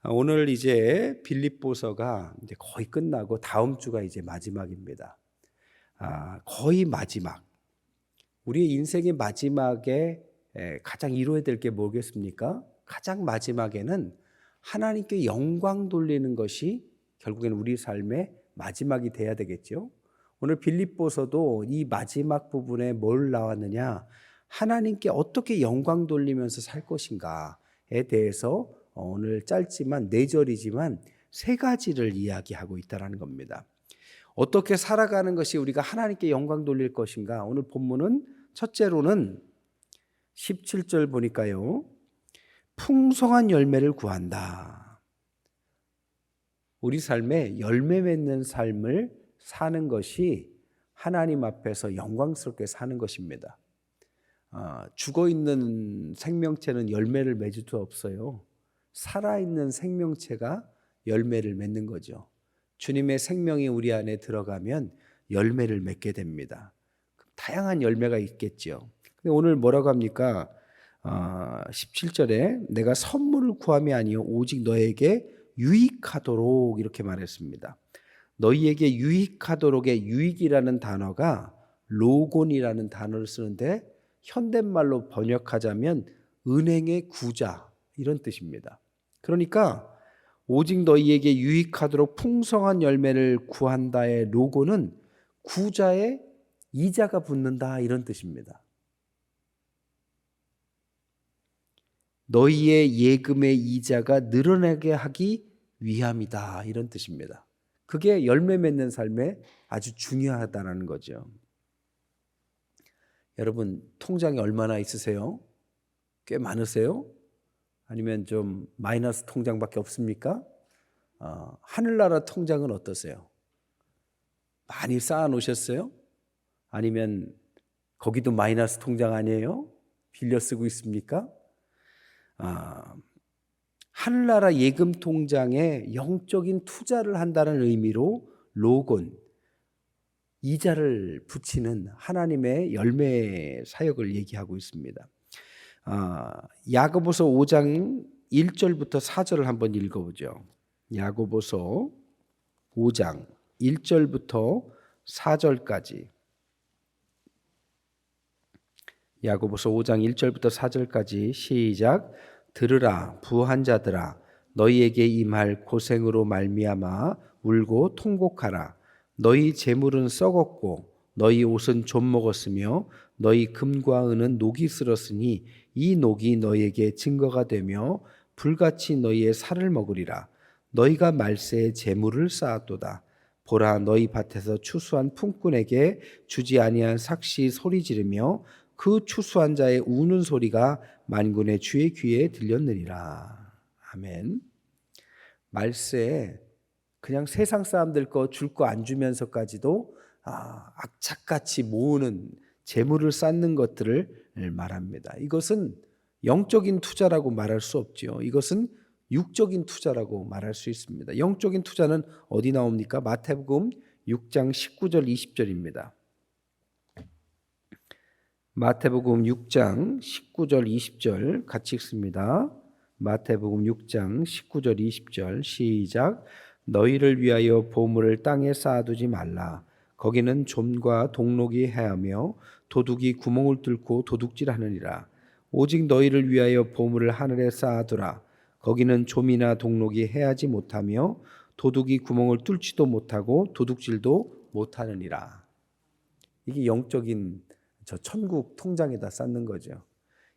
오늘 이제 빌립보서가 이제 거의 끝나고 다음 주가 이제 마지막입니다. 거의 마지막. 우리의 인생의 마지막에 가장 이루어야 될 게 뭐겠습니까? 가장 마지막에는 하나님께 영광 돌리는 것이 결국에는 우리 삶의 마지막이 돼야 되겠죠. 오늘 빌립보서도 이 마지막 부분에 뭘 나왔느냐? 하나님께 어떻게 영광 돌리면서 살 것인가에 대해서 오늘 짧지만 4절이지만 3가지를 이야기하고 있다는 겁니다. 어떻게 살아가는 것이 우리가 하나님께 영광 돌릴 것인가? 오늘 본문은 첫째로는 17절 보니까요. 풍성한 열매를 구한다. 우리 삶에 열매 맺는 삶을 사는 것이 하나님 앞에서 영광스럽게 사는 것입니다. 죽어있는 생명체는 열매를 맺을 수 없어요. 살아있는 생명체가 열매를 맺는 거죠. 주님의 생명이 우리 안에 들어가면 열매를 맺게 됩니다. 다양한 열매가 있겠죠. 근데 오늘 뭐라고 합니까? 17절에 내가 선물을 구함이 아니요 오직 너에게 유익하도록 이렇게 말했습니다. 너희에게 유익하도록의 유익이라는 단어가 로곤이라는 단어를 쓰는데 현대말로 번역하자면 은행의 구자 이런 뜻입니다. 그러니까 오직 너희에게 유익하도록 풍성한 열매를 구한다의 로고는 구자에 이자가 붙는다 이런 뜻입니다. 너희의 예금의 이자가 늘어나게 하기 위함이다 이런 뜻입니다. 그게 열매 맺는 삶에 아주 중요하다는 거죠. 여러분 통장에 얼마나 있으세요? 꽤 많으세요? 아니면 좀 마이너스 통장밖에 없습니까? 하늘나라 통장은 어떠세요? 많이 쌓아 놓으셨어요? 아니면 거기도 마이너스 통장 아니에요? 빌려 쓰고 있습니까? 하늘나라 예금 통장에 영적인 투자를 한다는 의미로 로곤, 이자를 붙이는 하나님의 열매 사역을 얘기하고 있습니다. 야고보서 5장 1절부터 4절을 한번 읽어보죠. 야고보서 5장 1절부터 4절까지 야고보서 5장 1절부터 4절까지 시작. 들으라 부한 자들아 너희에게 임할 고생으로 말미암아 울고 통곡하라. 너희 재물은 썩었고 너희 옷은 좀 먹었으며 너희 금과 은은 녹이 슬었으니 이 녹이 너희에게 증거가 되며 불같이 너희의 살을 먹으리라. 너희가 말세에 재물을 쌓았도다. 보라 너희 밭에서 추수한 품꾼에게 주지 아니한 삭시 소리 지르며 그 추수한 자의 우는 소리가 만군의 주의 귀에 들렸느니라. 아멘. 말세에 그냥 세상 사람들 거 줄 거 안 주면서까지도 악착같이 모으는 재물을 쌓는 것들을 말합니다. 이것은 영적인 투자라고 말할 수 없죠. 이것은 육적인 투자라고 말할 수 있습니다. 영적인 투자는 어디 나옵니까? 마태복음 6장 19절 20절입니다. 마태복음 6장 19절 20절 같이 읽습니다. 마태복음 6장 19절 20절 시작. 너희를 위하여 보물을 땅에 쌓아두지 말라. 거기는 좀과 동록이 해하며 도둑이 구멍을 뚫고 도둑질하느니라. 오직 너희를 위하여 보물을 하늘에 쌓아두라. 거기는 좀이나 동록이 해하지 못하며 도둑이 구멍을 뚫지도 못하고 도둑질도 못하느니라. 이게 영적인 저 천국 통장에다 쌓는 거죠.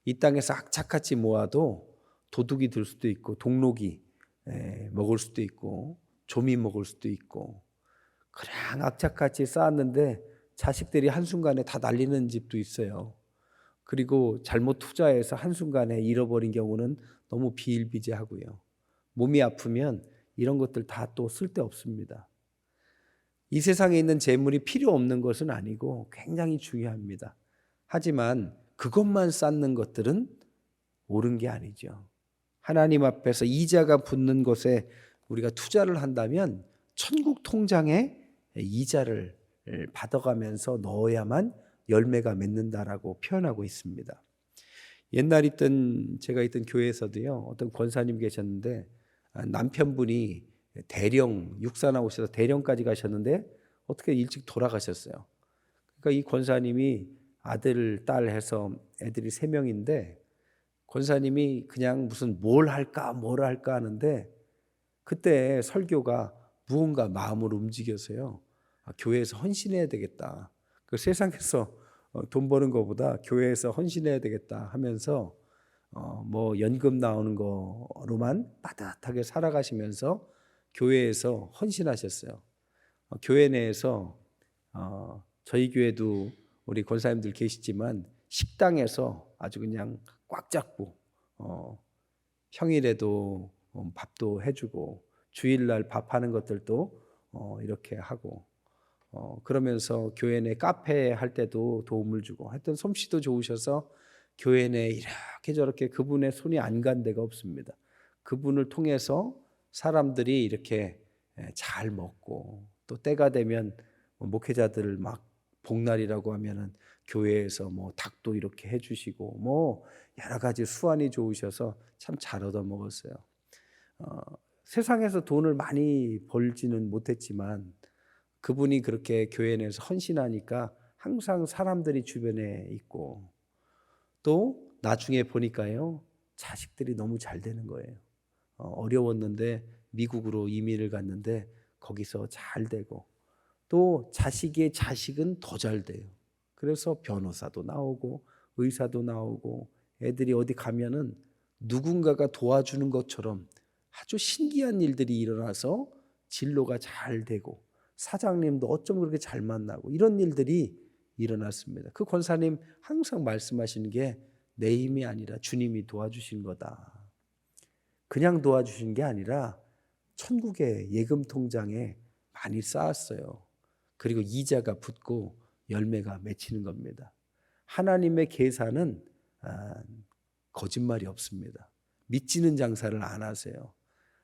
이 땅에서 악착같이 모아도 도둑이 들 수도 있고 동록이 먹을 수도 있고 좀이 먹을 수도 있고 그냥 악착같이 쌓았는데 자식들이 한순간에 다 날리는 집도 있어요. 그리고 잘못 투자해서 한순간에 잃어버린 경우는 너무 비일비재하고요. 몸이 아프면 이런 것들 다 또 쓸데없습니다. 이 세상에 있는 재물이 필요 없는 것은 아니고 굉장히 중요합니다. 하지만 그것만 쌓는 것들은 옳은 게 아니죠. 하나님 앞에서 이자가 붙는 것에 우리가 투자를 한다면 천국 통장에 이자를 받아가면서 넣어야만 열매가 맺는다라고 표현하고 있습니다. 옛날 제가 있던 교회에서도요, 어떤 권사님 계셨는데 남편분이 대령 육사 나오셔서 대령까지 가셨는데 어떻게 일찍 돌아가셨어요. 그러니까 이 권사님이 아들, 딸 해서 애들이 3명인데 권사님이 그냥 무슨 뭘 할까 하는데 그때 설교가 무언가 마음을 움직여서요. 교회에서 헌신해야 되겠다. 그 세상에서 돈 버는 것보다 교회에서 헌신해야 되겠다 하면서 뭐 연금 나오는 거로만 빠듯하게 살아가시면서 교회에서 헌신하셨어요. 교회 내에서 저희 교회도 우리 권사님들 계시지만 식당에서 아주 그냥 꽉 잡고 평일에도 밥도 해주고 주일날 밥하는 것들도 이렇게 하고 그러면서 교회 내 카페 할 때도 도움을 주고 하여튼 솜씨도 좋으셔서 교회 내 이렇게 저렇게 그분의 손이 안 간 데가 없습니다. 그분을 통해서 사람들이 이렇게 잘 먹고 또 때가 되면 목회자들 막 복날이라고 하면은 교회에서 뭐 닭도 이렇게 해주시고 뭐 여러 가지 수완이 좋으셔서 참 잘 얻어 먹었어요. 세상에서 돈을 많이 벌지는 못했지만 그분이 그렇게 교회 내에서 헌신하니까 항상 사람들이 주변에 있고 또 나중에 보니까요 자식들이 너무 잘 되는 거예요. 어려웠는데 미국으로 이민을 갔는데 거기서 잘 되고 또 자식의 자식은 더 잘 돼요. 그래서 변호사도 나오고 의사도 나오고 애들이 어디 가면은 누군가가 도와주는 것처럼 아주 신기한 일들이 일어나서 진로가 잘 되고 사장님도 어쩜 그렇게 잘 만나고 이런 일들이 일어났습니다. 그 권사님 항상 말씀하시는 게 내 힘이 아니라 주님이 도와주신 거다. 그냥 도와주신 게 아니라 천국의 예금 통장에 많이 쌓았어요. 그리고 이자가 붙고 열매가 맺히는 겁니다. 하나님의 계산은 거짓말이 없습니다. 믿지는 장사를 안 하세요.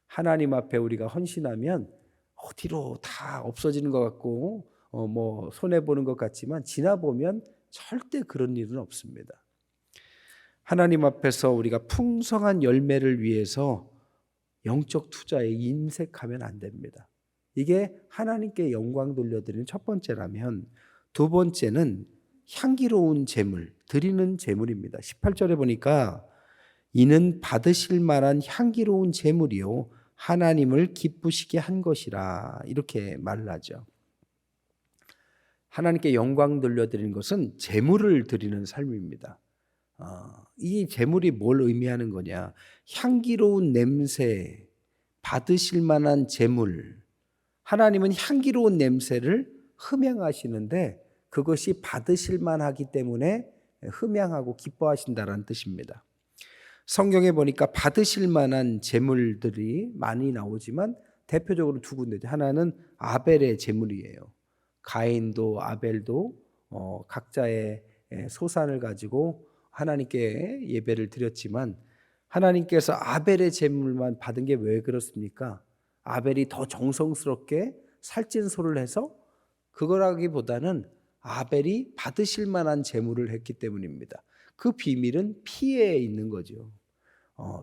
하나님 앞에 우리가 헌신하면 어디로 다 없어지는 것 같고 뭐 손해 보는 것 같지만 지나 보면 절대 그런 일은 없습니다. 하나님 앞에서 우리가 풍성한 열매를 위해서 영적 투자에 인색하면 안 됩니다. 이게 하나님께 영광 돌려드리는 첫 번째라면 두 번째는 향기로운 제물, 드리는 제물입니다. 18절에 보니까 이는 받으실 만한 향기로운 제물이요 하나님을 기쁘시게 한 것이라 이렇게 말을 하죠. 하나님께 영광 돌려드리는 것은 제물을 드리는 삶입니다. 이 제물이 뭘 의미하는 거냐? 향기로운 냄새, 받으실 만한 제물. 하나님은 향기로운 냄새를 흠양하시는데 그것이 받으실 만하기 때문에 흠양하고 기뻐하신다는 뜻입니다. 성경에 보니까 받으실 만한 제물들이 많이 나오지만 대표적으로 두 군데죠. 하나는 아벨의 제물이에요. 가인도 아벨도 각자의 소산을 가지고 하나님께 예배를 드렸지만 하나님께서 아벨의 제물만 받은 게 왜 그렇습니까? 아벨이 더 정성스럽게 살찐 소를 해서 그거라기보다는 아벨이 받으실 만한 제물을 했기 때문입니다. 그 비밀은 피에 있는 거죠.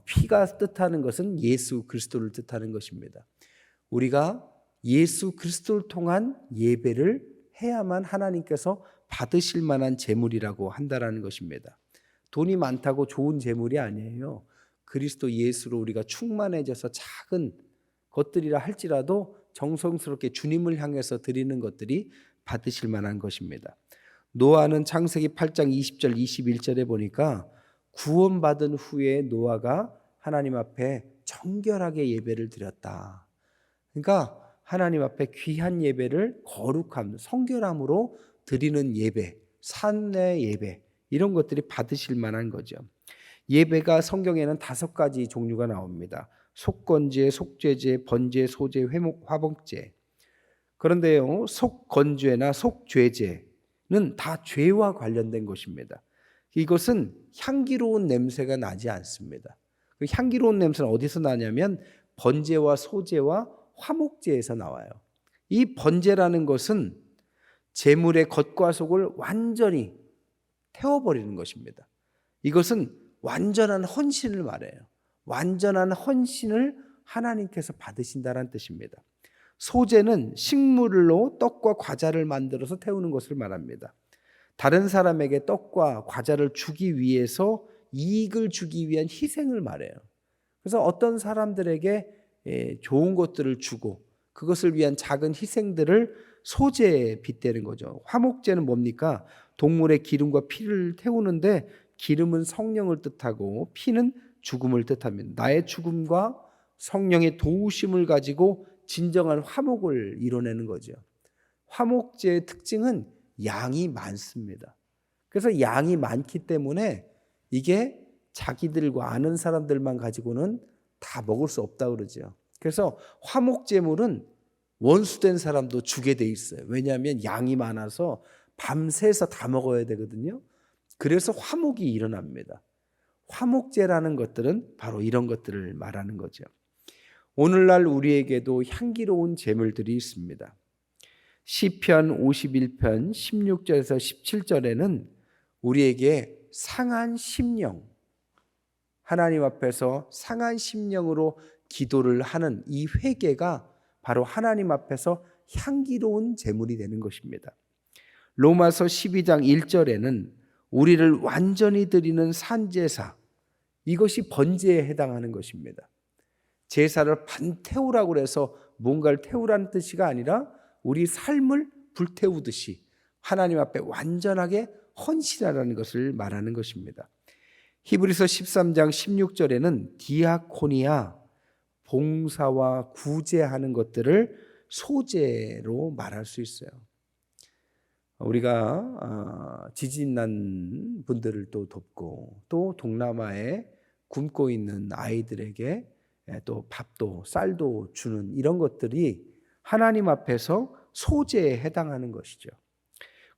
피가 뜻하는 것은 예수 그리스도를 뜻하는 것입니다. 우리가 예수 그리스도를 통한 예배를 해야만 하나님께서 받으실 만한 제물이라고 한다라는 것입니다. 돈이 많다고 좋은 제물이 아니에요. 그리스도 예수로 우리가 충만해져서 작은 것들이라 할지라도 정성스럽게 주님을 향해서 드리는 것들이 받으실 만한 것입니다. 노아는 창세기 8장 20절 21절에 보니까 구원받은 후에 노아가 하나님 앞에 정결하게 예배를 드렸다. 그러니까 하나님 앞에 귀한 예배를 거룩함, 성결함으로 드리는 예배, 산의 예배 이런 것들이 받으실 만한 거죠. 예배가 성경에는 5가지 종류가 나옵니다. 속건제, 속죄제, 번제, 소제, 화목제. 그런데요, 속건죄나 속죄제는 다 죄와 관련된 것입니다. 이것은 향기로운 냄새가 나지 않습니다. 그 향기로운 냄새는 어디서 나냐면 번제와 소제와 화목제에서 나와요. 이 번제라는 것은 제물의 겉과 속을 완전히 태워버리는 것입니다. 이것은 완전한 헌신을 말해요. 완전한 헌신을 하나님께서 받으신다는 뜻입니다. 소재는 식물로 떡과 과자를 만들어서 태우는 것을 말합니다. 다른 사람에게 떡과 과자를 주기 위해서 이익을 주기 위한 희생을 말해요. 그래서 어떤 사람들에게 좋은 것들을 주고 그것을 위한 작은 희생들을 소재에 빗대는 거죠. 화목제는 뭡니까? 동물의 기름과 피를 태우는데 기름은 성령을 뜻하고 피는 죽음을 뜻합니다. 나의 죽음과 성령의 도우심을 가지고 진정한 화목을 이뤄내는 거죠. 화목제의 특징은 양이 많습니다. 그래서 양이 많기 때문에 이게 자기들과 아는 사람들만 가지고는 다 먹을 수 없다고 그러죠. 그래서 화목제물은 원수된 사람도 주게 돼 있어요. 왜냐하면 양이 많아서 밤새서 다 먹어야 되거든요. 그래서 화목이 일어납니다. 화목제라는 것들은 바로 이런 것들을 말하는 거죠. 오늘날 우리에게도 향기로운 제물들이 있습니다. 시편 51편 16절에서 17절에는 우리에게 상한 심령, 하나님 앞에서 상한 심령으로 기도를 하는 이 회개가 바로 하나님 앞에서 향기로운 제물이 되는 것입니다. 로마서 12장 1절에는 우리를 완전히 드리는 산제사, 이것이 번제에 해당하는 것입니다. 제사를 반태우라고 해서 뭔가를 태우라는 뜻이가 아니라 우리 삶을 불태우듯이 하나님 앞에 완전하게 헌신하라는 것을 말하는 것입니다. 히브리서 13장 16절에는 디아코니아, 봉사와 구제하는 것들을 소재로 말할 수 있어요. 우리가 지진 난 분들을 또 돕고 또 동남아에 굶고 있는 아이들에게 또 밥도 쌀도 주는 이런 것들이 하나님 앞에서 소재에 해당하는 것이죠.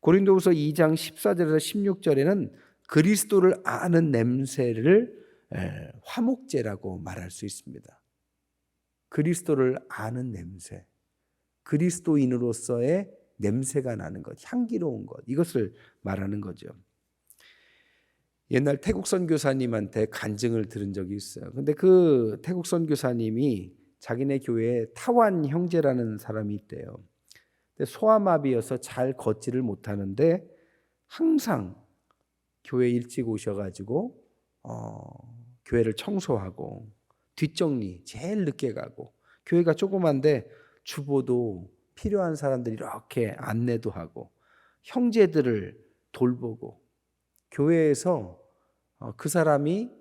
고린도후서 2장 14절에서 16절에는 그리스도를 아는 냄새를 화목제라고 말할 수 있습니다. 그리스도를 아는 냄새, 그리스도인으로서의 냄새가 나는 것, 향기로운 것, 이것을 말하는 거죠. 옛날 태국 선교사님한테 간증을 들은 적이 있어요. 근데 그 태국 선교사님이 자기네 교회에 타완 형제라는 사람이 있대요. 근데 소아마비여서 잘 걷지를 못하는데 항상 교회 일찍 오셔가지고 교회를 청소하고 뒷정리 제일 늦게 가고, 교회가 조그만데 주보도 필요한 사람들 이렇게 안내도 하고 형제들을 돌보고, 교회에서 그 사람이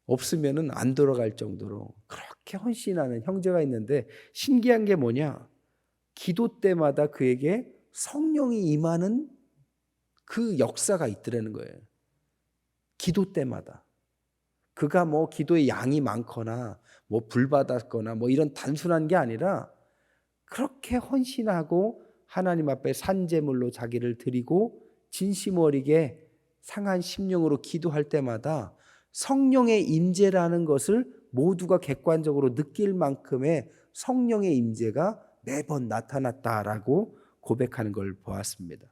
없으면은 안 돌아갈 정도로 그렇게 헌신하는 형제가 있는데, 신기한 게 뭐냐, 기도 때마다 그에게 성령이 임하는 그 역사가 있더라는 거예요. 기도 때마다. 그가 뭐 기도의 양이 많거나 뭐 불 받았거나 뭐 이런 단순한 게 아니라 그렇게 헌신하고 하나님 앞에 산제물로 자기를 드리고 진심 어리게 상한 심령으로 기도할 때마다 성령의 임재라는 것을 모두가 객관적으로 느낄 만큼의 성령의 임재가 매번 나타났다라고 고백하는 걸 보았습니다.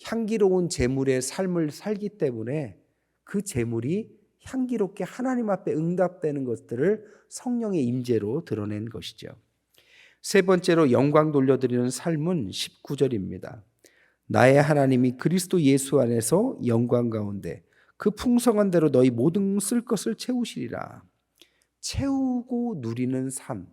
향기로운 제물의 삶을 살기 때문에 그 제물이 향기롭게 하나님 앞에 응답되는 것들을 성령의 임재로 드러낸 것이죠. 세 번째로 영광 돌려드리는 삶은 19절입니다. 나의 하나님이 그리스도 예수 안에서 영광 가운데 그 풍성한 대로 너희 모든 쓸 것을 채우시리라. 채우고 누리는 삶,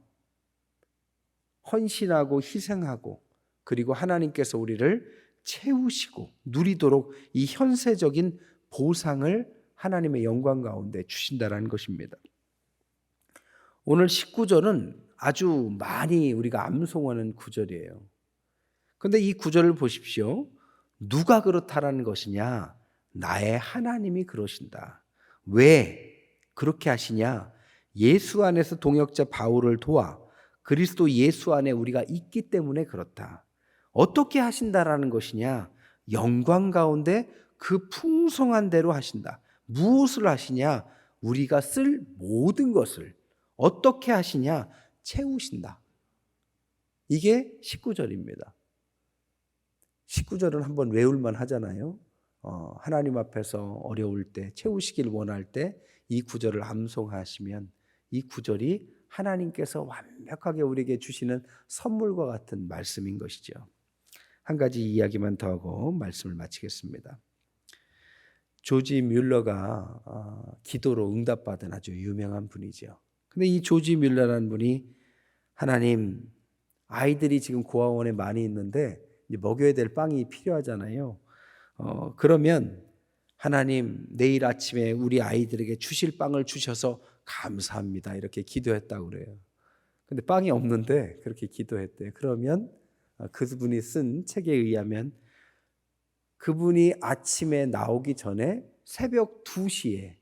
헌신하고 희생하고 그리고 하나님께서 우리를 채우시고 누리도록 이 현세적인 보상을 하나님의 영광 가운데 주신다라는 것입니다. 오늘 19절은 아주 많이 우리가 암송하는 구절이에요. 그런데 이 구절을 보십시오. 누가 그렇다라는 것이냐? 나의 하나님이 그러신다. 왜 그렇게 하시냐? 예수 안에서 동역자 바울을 도와 그리스도 예수 안에 우리가 있기 때문에 그렇다. 어떻게 하신다라는 것이냐? 영광 가운데 그 풍성한 대로 하신다. 무엇을 하시냐? 우리가 쓸 모든 것을 어떻게 하시냐? 채우신다. 이게 19절입니다. 19절은 한번 외울만 하잖아요. 하나님 앞에서 어려울 때, 채우시길 원할 때 이 구절을 암송하시면 이 구절이 하나님께서 완벽하게 우리에게 주시는 선물과 같은 말씀인 것이죠. 한 가지 이야기만 더 하고 말씀을 마치겠습니다. 조지 뮬러가 기도로 응답받은 아주 유명한 분이죠. 근데 이 조지 뮬러라는 분이 하나님, 아이들이 지금 고아원에 많이 있는데 이제 먹여야 될 빵이 필요하잖아요. 그러면 하나님, 내일 아침에 우리 아이들에게 주실 빵을 주셔서 감사합니다. 이렇게 기도했다고 그래요. 근데 빵이 없는데 그렇게 기도했대요. 그러면 그분이 쓴 책에 의하면 그분이 아침에 나오기 전에 새벽 2시에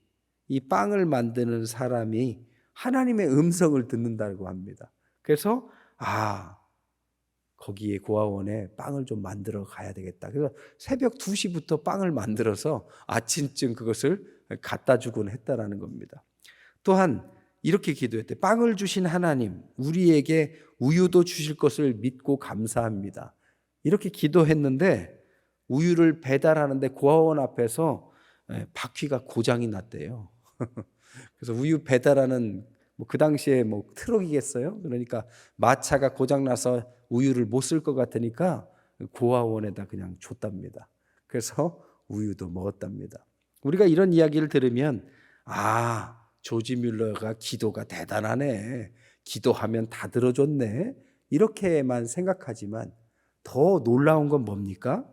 이 빵을 만드는 사람이 하나님의 음성을 듣는다고 합니다. 그래서 거기에 고아원에 빵을 좀 만들어 가야 되겠다. 그래서 새벽 2시부터 빵을 만들어서 아침쯤 그것을 갖다 주곤 했다라는 겁니다. 또한 이렇게 기도했대. 빵을 주신 하나님, 우리에게 우유도 주실 것을 믿고 감사합니다. 이렇게 기도했는데 우유를 배달하는데 고아원 앞에서 바퀴가 고장이 났대요. 그래서 우유 배달하는 그 당시에 트럭이겠어요? 그러니까 마차가 고장나서 우유를 못 쓸 것 같으니까 고아원에다 그냥 줬답니다. 그래서 우유도 먹었답니다. 우리가 이런 이야기를 들으면 조지 뮬러가 기도가 대단하네. 기도하면 다 들어줬네. 이렇게만 생각하지만 더 놀라운 건 뭡니까?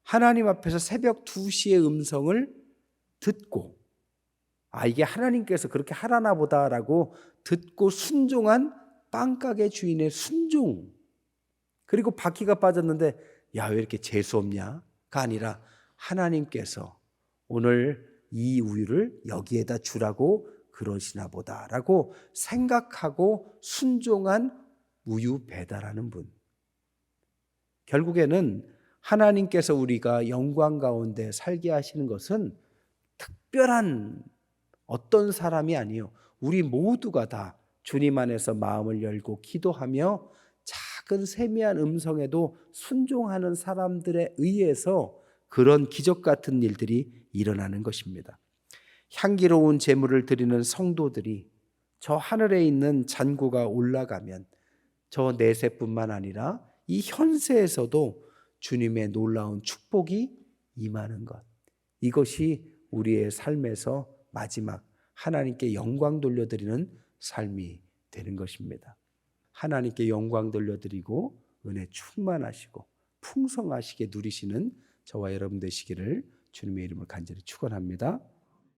하나님 앞에서 새벽 2시의 음성을 듣고 이게 하나님께서 그렇게 하라나 보다라고 듣고 순종한 빵가게 주인의 순종. 그리고 바퀴가 빠졌는데 왜 이렇게 재수 없냐가 아니라 하나님께서 오늘 이 우유를 여기에다 주라고 그러시나 보다라고 생각하고 순종한 우유 배달하는 분. 결국에는 하나님께서 우리가 영광 가운데 살게 하시는 것은 특별한 어떤 사람이 아니요. 우리 모두가 다 주님 안에서 마음을 열고 기도하며 작은 세미한 음성에도 순종하는 사람들에 의해서 그런 기적 같은 일들이 일어나는 것입니다. 향기로운 제물을 드리는 성도들이 저 하늘에 있는 잔고가 올라가면 저 내세뿐만 아니라 이 현세에서도 주님의 놀라운 축복이 임하는 것. 이것이 우리의 삶에서 마지막 하나님께 영광 돌려드리는 삶이 되는 것입니다. 하나님께 영광 돌려드리고 은혜 충만하시고 풍성하시게 누리시는 저와 여러분 되시기를 주님의 이름으로 간절히 축원합니다.